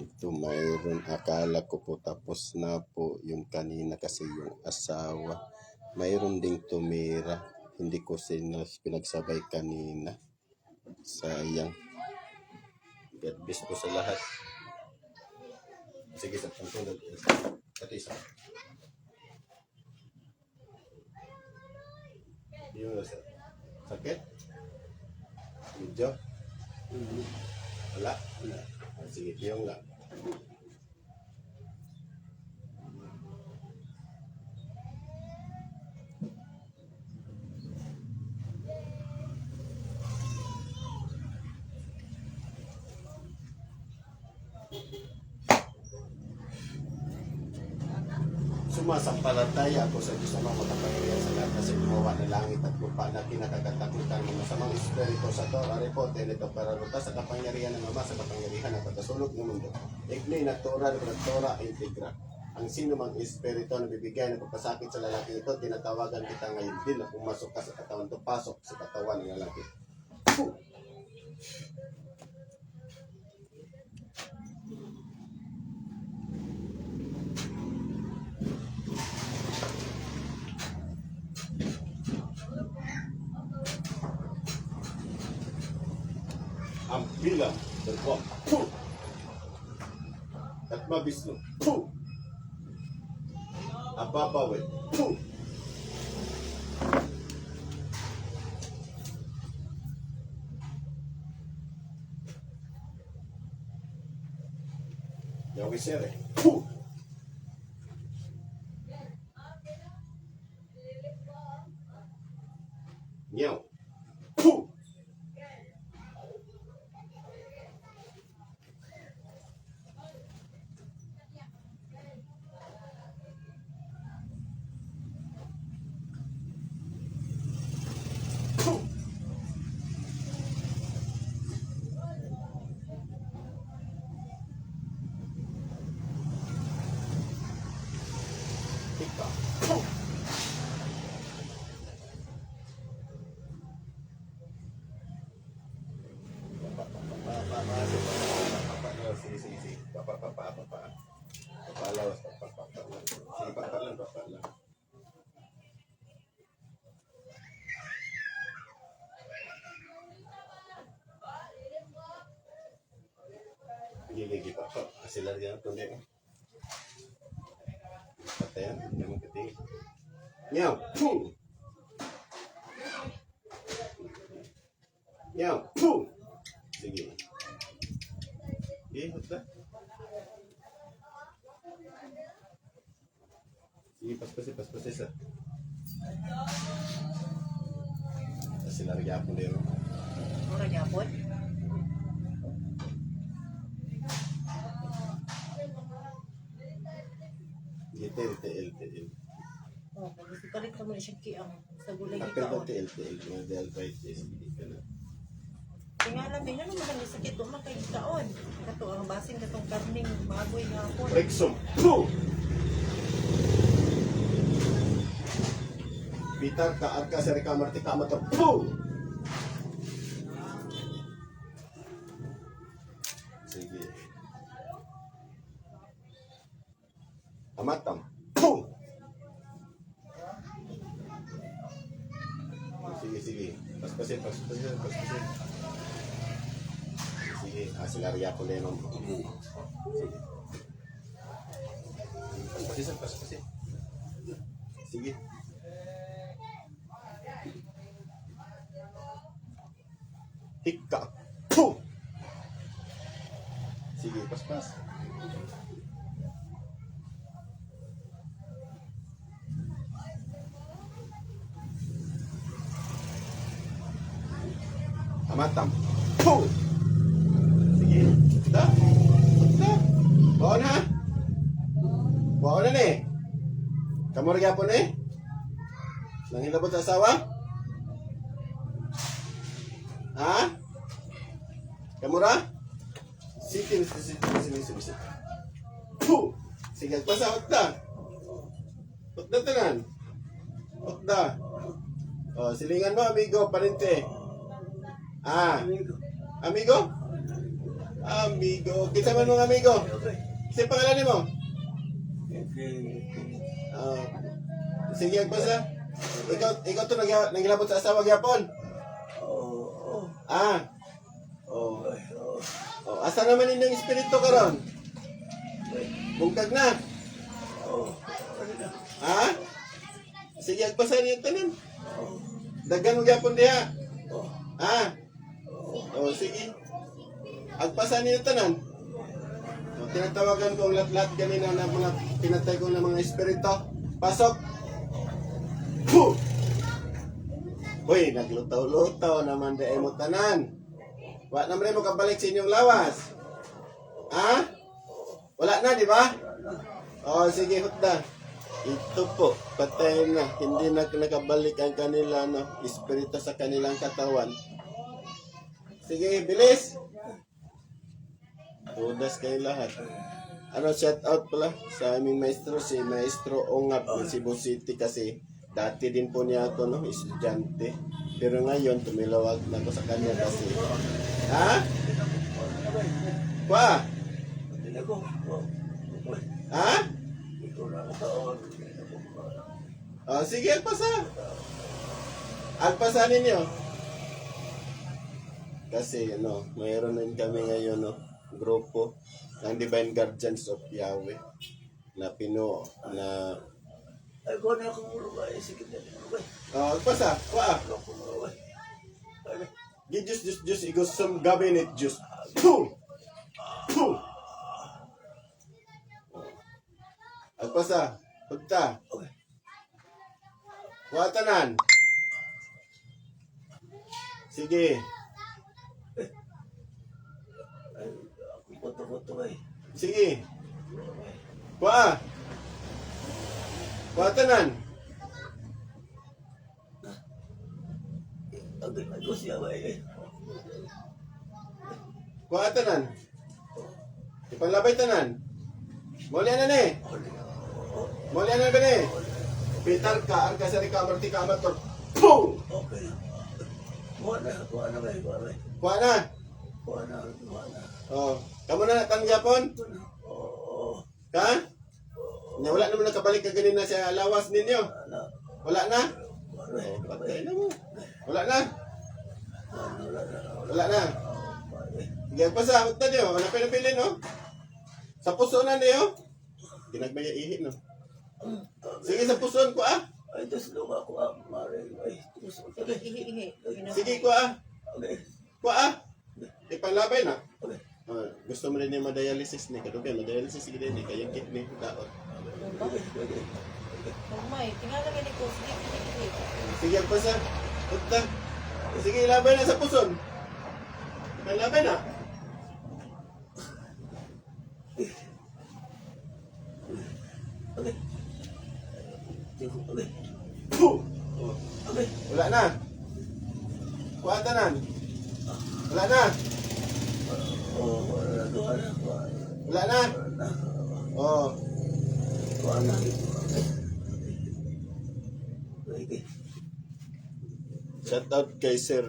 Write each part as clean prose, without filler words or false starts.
Ito mayroon, akala ko po tapos na po yung kanina kasi yung asawa. Mayroon ding tumira. Hindi ko pinagsabay kanina. Sayang. God bless po sa lahat. Sige, sa pangtulog. Ito isa. Yung sakit? Medyo? Wala? Sige, yung lang. Sumasampalataya ako sa Diyos Amang makapangyarihan sa lahat kasi gumawa ng langit at lupa na kinakatakutan ng masamang espiritu sa Torah report nito para lutas sa kapangyarihan ng Ama sa kapangyarihan at pagkasulog ng mundo. Ignay na Torah integra. Ang sino mang espiritu na bibigay ng pagpasakit sa lalaki ito, tinatawagan kita ngayon din na pumasok ka sa katawan to, pasok sa katawan ng lalaki. Ang bilang berbuat at mabisno ababawit yawisere nyaw gigi pa sila diyan tuloy patayan naman keting nyaw nyaw sige hutla sige paspas sa sila gyapon din ora gyapon. LTL. Oh, kasi palit ka mo siya kiyang sa gulay Apel ikaw. ba LTL? Mga dialysis, hindi ka na. Tingala din, ano naman ang sakit? Umakay kaon. Kato ang basin, katong karning magoy nga ako. Rexum. Peter, kaat ka sa rekamarti kamata. Sige. Amatam. Sige. Paspasin. Sige, asilarya ko din. Sige. Paspasin. Sige. Hikka. Sige, paspas. Amatam. Sige. Dah. Bawa na ni. Kamu rin po ni? Nanghilabot sa asawa? Ha? Kamu ra? Sige. Sige, pasahot na. Hot na tanan. Hot na. Oh, silingan mo, amigo, parente. Ah, amigo? Amigo. Kinsa man mong amigo? Kasi pangalan mo? Ah, sige, agpasa. Ikaw to naglabot sa asawa gyapon. Ah. Oh. Oh, asa naman inyong espiritu karon? Bungkag na. Ha? Sige, agpasa niyo tanan. Daghan mo gyapon diha. Ha? Oh, sige. Agpasa niyo tanan. So, tinatawagan ko ang lahat-lahat ganina na mga pinatay ko ng mga espiritu. Pasok! Puh! Uy, naglutaw-lutaw naman di mo tanan. Wa naman mo kabalik sa inyong lawas. Ha? Wala na, di ba? Oh, sige, hutda. Ito po, patay na. Hindi na nakabalik ang kanila, no, espiritu sa kanilang katawan. Sige, bilis! Tudas kayo lahat. Ano, shout out pala sa aming maestro, si Maestro Ongap ng Cebu City kasi dati din po niya ako, no, estudyante. Pero ngayon, tumilawag na ako sa kanya kasi. Ha? Kwa? Ha? Oh, sige, agpasa. Agpasa ninyo. Kasi, ano, mayroon din kami ngayon, no, grupo ng Divine Guardians of Yahweh na agpasa. Kwa? Jus, igusum gabinet jus. Puh! Puh! Agpasa. Pagta. Watanan. Sige. Sige. Kwa. Watanan. Watanan. Ipanglabay tanan. Muli na ni. Muli na ba ni? Pitar ka, ang kasari ka, amarti ka, amator. Puh! Kuha na. Oh, kamu na tanggapon? Ha? Wala naman nakabalik ka ganina sa lawas ninyo. Wala na? Oh, patay na mo. Wala na? Wala na? Sige, pasahot na niyo. Wala pinapili, no? Sa puso na niyo. Ginagmaya ihi, no? Sige, sa puson ko, ah. Sige, ko, ah. Ko, ah. Ipanglabay na. Gusto mo rin yung madialysis ni Kadugan. Madialysis sige din, kayang kidney. Daot. May, tingala ka ni ko. Sige. Sige, agpasa. Punta. Sige, ilabay na sa puson. Ipanglabay na. Puh! Wala na. Kuwatanan. Wala na. Wala na. Oh. Shout out kay Sir,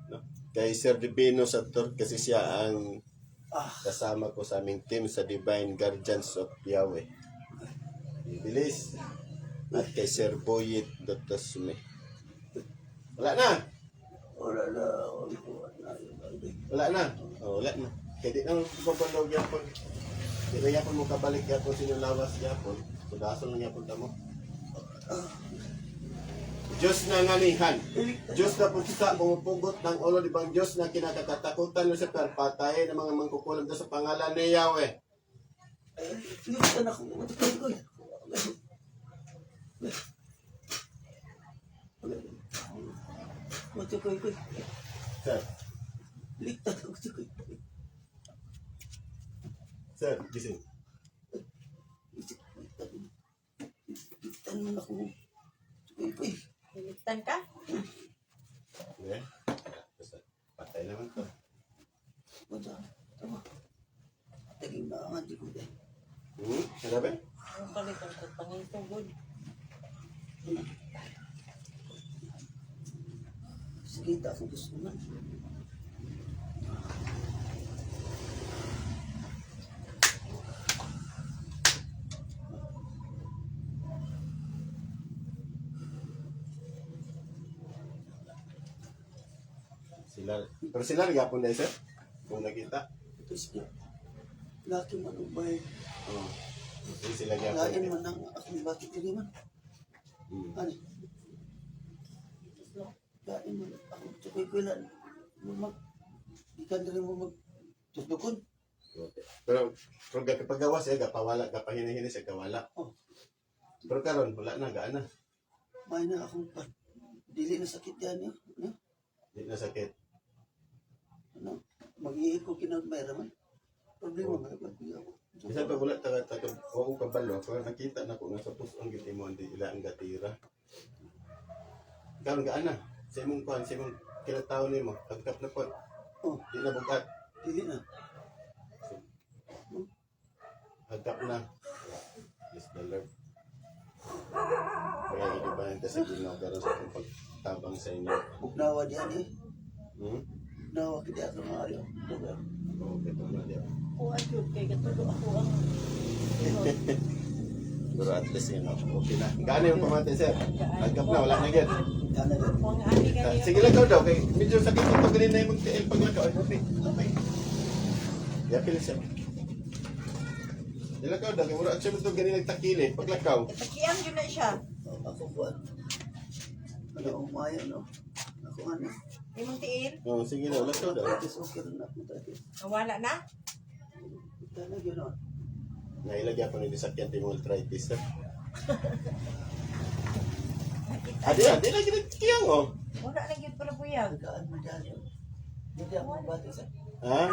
no? Kay Sir Divino Sator kasi siya ang kasama ko sa aming team sa Divine Guardians of Yahweh. Bilis. At kay Sir Boyit Dr. Sume. Wala na. Wala na. Oh, wala na. Kaya di nang babalaw yapon. Di na yapon mo kabalik yapon sinulawas yapon. Sudason lang yapon tamo. Diyos na nganihan. Diyos na putsa pumupugot ng ulo di bang Diyos na kinakatakutan mo sa perpatay ng mga mangkukulam sa pangalan ni Yahweh. Sir. Sir, gising. Liligtan ka? Okay. Patay naman to. Ano ba? Ang palitan ko, pangitugod. Sige, ako gusto naman. Sila, pero sila gapon dahil sir, kung nakita. Tapos niya, laki man ang bahay. Oh. Hindi sila Lain gapon. man ang akong bakit diri man. Hmm. Ano? Lain man akong tukoy ko lang. Mag, ikan diri mo mag tutukon. Pero kapagawa siya, kapawala, kapahinahin siya, kawala. Oh. Pero karon wala na, gaan na. May na akong pa. Dili na sakit yan yun. Ano? Hindi na sakit. Ano? Mag-iik ko kinagmayra man. Problema man ako. Isa pa wala taga o kabalo, pero nakita na ko nga sa pusong giti mo, hindi ila ang gatira. Karon gaan na. Sa imong kuan, sa imong kinataw nimo, agkap na po. Oh, Di na bugat. dili na. Agkap na. Yes, the Lord. Kaya idibahan ka sa Ginoo karon sa akong pagtabang sa inyo. Bugnawa diyan eh. Hmm? Bugnawa kiti ato maayo. Diba? Oo, kito na diya. Kuan yun, kay katulo ako ang Pero at least, okay na. Gaano yung pamati, sir? Agkap na, wala na agad. Yan na yan. Kung ani ganyan. Sige lang daw, kay medyo sakit ito ganun na yung magtiil paglakaw. Ay, okay. Okay. Yapil siya. Ilakaw daw, kay mura at siya ito ganun nagtakili, paglakaw. Takian yun na siya. Ako buwan. Ano ang maayo no? Ako ano? Imong tiil. Oo, sige na, lakaw daw. Tis okay rin ako tayo. Nawala na. Tala yun no? Nailagyan ko ng disakyan timong arthritis, sir. Adi, lagi nagkiyang, oh. Wala na yun para buyag. Tagaan mo dyan yun. Hindi ako mabati sa... Ha?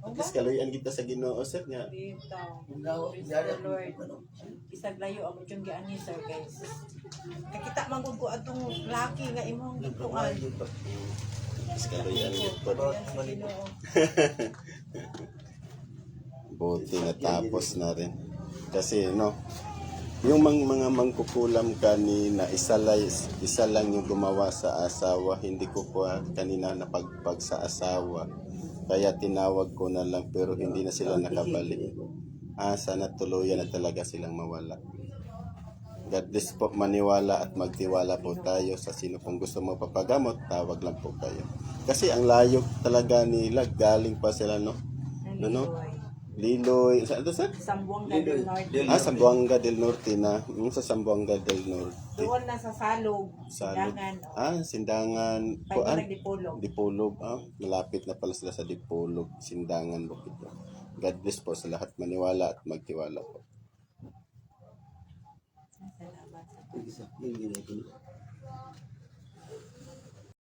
At least kaluyan kita sa Ginoo, sir, nga. Bitaw. Bugnawa. Praise Yan the ang Lord. ano. Isag layo ang yung giani sir guys. Kakita man gud ko atong laki nga imong gituan. Nagpapayag pa. At least kaluyan kita. Yan sa Ginoo. Buti natapos na rin. Kasi yung mga mangkukulam kanina, isa lang yung gumawa sa asawa. Hindi ko pa kanina napagpag sa asawa. Kaya tinawag ko na lang pero hindi na sila nakabalik. Sana tuluyan na talaga silang mawala. God bless po, maniwala at magtiwala po tayo sa sino pong gusto mapapagamot, tawag lang po kayo. Kasi ang layo talaga nila, galing pa sila Liloy, saan ito sir? Sambuanga del Norte. Sambuanga del Norte na. Sa Sambuanga del Norte. Doon na sa Salog. Salog. Sindangan. Sindangan. Pagkulang Dipolog. Dipolog. Malapit na pala sila sa Dipolog. Sindangan. Bukid. God bless po sa lahat. Maniwala at magtiwala po. Salamat. Isa. Yung ginagawa.